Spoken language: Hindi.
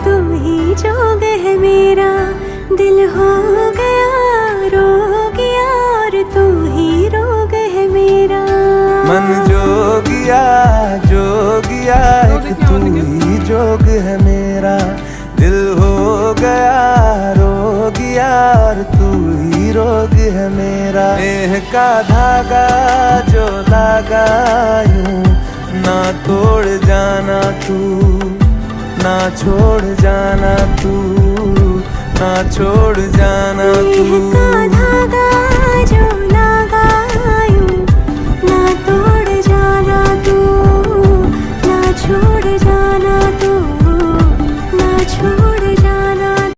तू ही जोग है मेरा, दिल हो गया रोगिया और तू ही रोग है मेरा। मन जोगिया जोगिया एक तू ही जोग है मेरा, दिल हो गया रोगिया और तू ही रोग है मेरा। नेह का धागा जो लगा यूं ना तोड़ जाना तू, ना छोड़ जाना तू, ना छोड़ जाना तू। नेह का धागा जो लगा यूं ना तोड़ जाना तू, ना छोड़ जाना